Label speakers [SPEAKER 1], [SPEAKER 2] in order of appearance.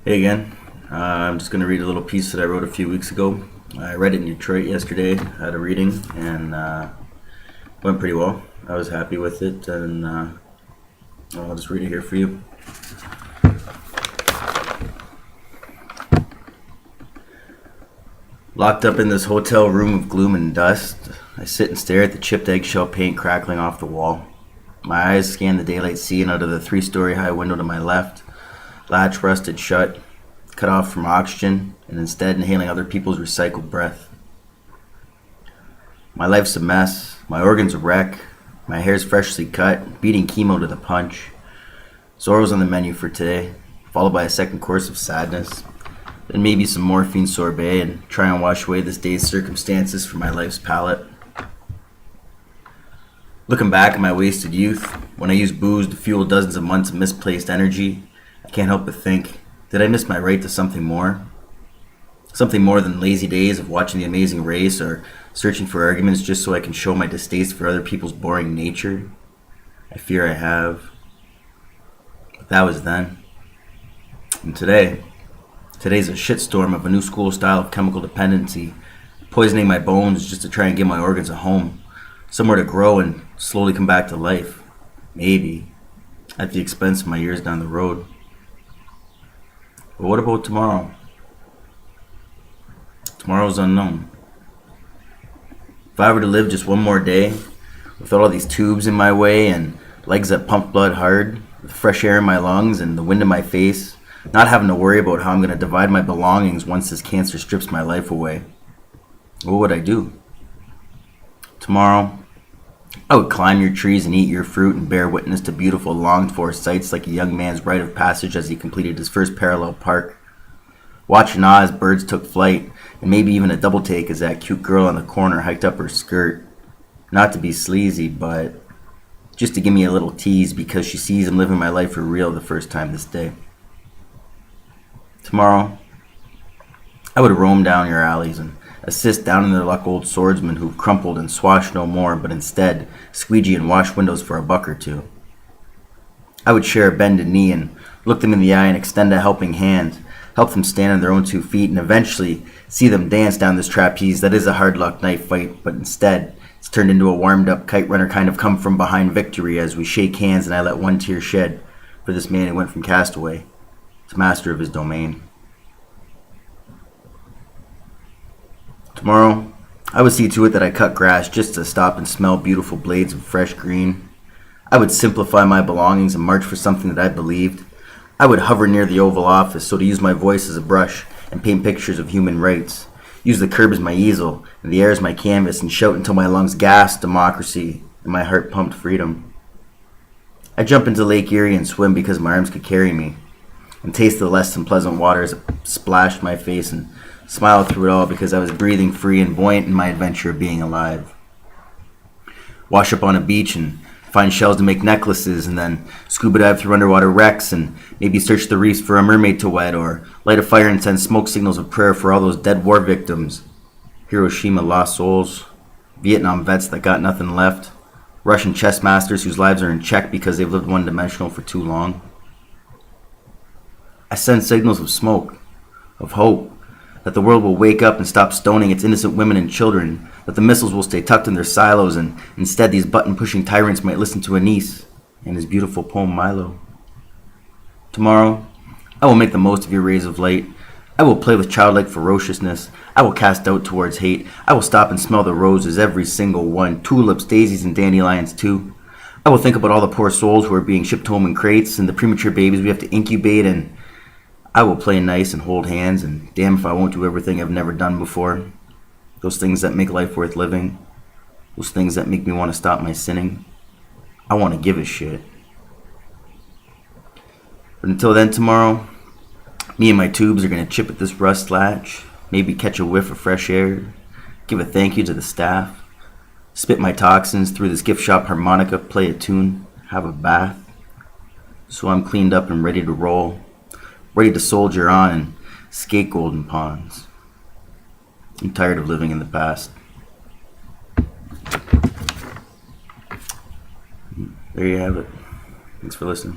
[SPEAKER 1] Hey again. I'm just going to read a little piece that I wrote a few weeks ago. I read it in Detroit yesterday at a reading and went pretty well. I was happy with it, and I'll just read it here for you. Locked up in this hotel room of gloom and dust, I sit and stare at the chipped eggshell paint crackling off the wall. My eyes scan the daylight sea, and out of the 3-story high window to my left, latch rusted shut, cut off from oxygen, and instead inhaling other people's recycled breath. My life's a mess, my organs a wreck, my hair's freshly cut, beating chemo to the punch. Sorrow's on the menu for today, followed by a second course of sadness, then maybe some morphine sorbet, and try and wash away this day's circumstances from my life's palette. Looking back at my wasted youth, when I used booze to fuel dozens of months of misplaced energy, I can't help but think, did I miss my right to something more? Something more than lazy days of watching The Amazing Race or searching for arguments just so I can show my distaste for other people's boring nature? I fear I have. But that was then. And today's a shitstorm of a new school style of chemical dependency, poisoning my bones just to try and give my organs a home, somewhere to grow and slowly come back to life. Maybe, at the expense of my years down the road. But what about tomorrow? Tomorrow's unknown. If I were to live just one more day, with all these tubes in my way and legs that pump blood hard, with fresh air in my lungs and the wind in my face, not having to worry about how I'm going to divide my belongings once this cancer strips my life away, what would I do? Tomorrow, I would climb your trees and eat your fruit and bear witness to beautiful, longed-for sights like a young man's rite of passage as he completed his first parallel park. Watch in awe as birds took flight, and maybe even a double take as that cute girl on the corner hiked up her skirt. Not to be sleazy, but just to give me a little tease because she sees I'm living my life for real the first time this day. Tomorrow, I would roam down your alleys and assist down in their luck old swordsmen who've crumpled and swashed no more, but instead squeegee and wash windows for a buck or two. I would share a bended knee and look them in the eye and extend a helping hand, help them stand on their own 2 feet, and eventually see them dance down this trapeze that is a hard luck knife fight, but instead it's turned into a warmed up kite runner kind of come from behind victory as we shake hands and I let one tear shed for this man who went from castaway to master of his domain. Tomorrow, I would see to it that I cut grass just to stop and smell beautiful blades of fresh green. I would simplify my belongings and march for something that I believed. I would hover near the Oval Office so to use my voice as a brush and paint pictures of human rights. Use the curb as my easel and the air as my canvas and shout until my lungs gasped democracy and my heart pumped freedom. I jump into Lake Erie and swim because my arms could carry me, and taste the less than pleasant water as it splashed my face and smiled through it all because I was breathing free and buoyant in my adventure of being alive. Wash up on a beach and find shells to make necklaces, and then scuba dive through underwater wrecks and maybe search the reefs for a mermaid to wed, or light a fire and send smoke signals of prayer for all those dead war victims. Hiroshima lost souls, Vietnam vets that got nothing left, Russian chess masters whose lives are in check because they've lived one-dimensional for too long. I send signals of smoke, of hope, that the world will wake up and stop stoning its innocent women and children, that the missiles will stay tucked in their silos, and instead these button-pushing tyrants might listen to Anis and his beautiful poem Milo. Tomorrow, I will make the most of your rays of light. I will play with childlike ferociousness. I will cast doubt towards hate. I will stop and smell the roses, every single one, tulips, daisies, and dandelions too. I will think about all the poor souls who are being shipped home in crates and the premature babies we have to incubate, and I will play nice and hold hands, and damn if I won't do everything I've never done before. Those things that make life worth living. Those things that make me want to stop my sinning. I want to give a shit. But until then tomorrow, me and my tubes are going to chip at this rust latch, maybe catch a whiff of fresh air, give a thank you to the staff, spit my toxins through this gift shop harmonica, play a tune, have a bath. So I'm cleaned up and ready to roll. Ready to soldier on and skate golden ponds. I'm tired of living in the past. There you have it. Thanks for listening.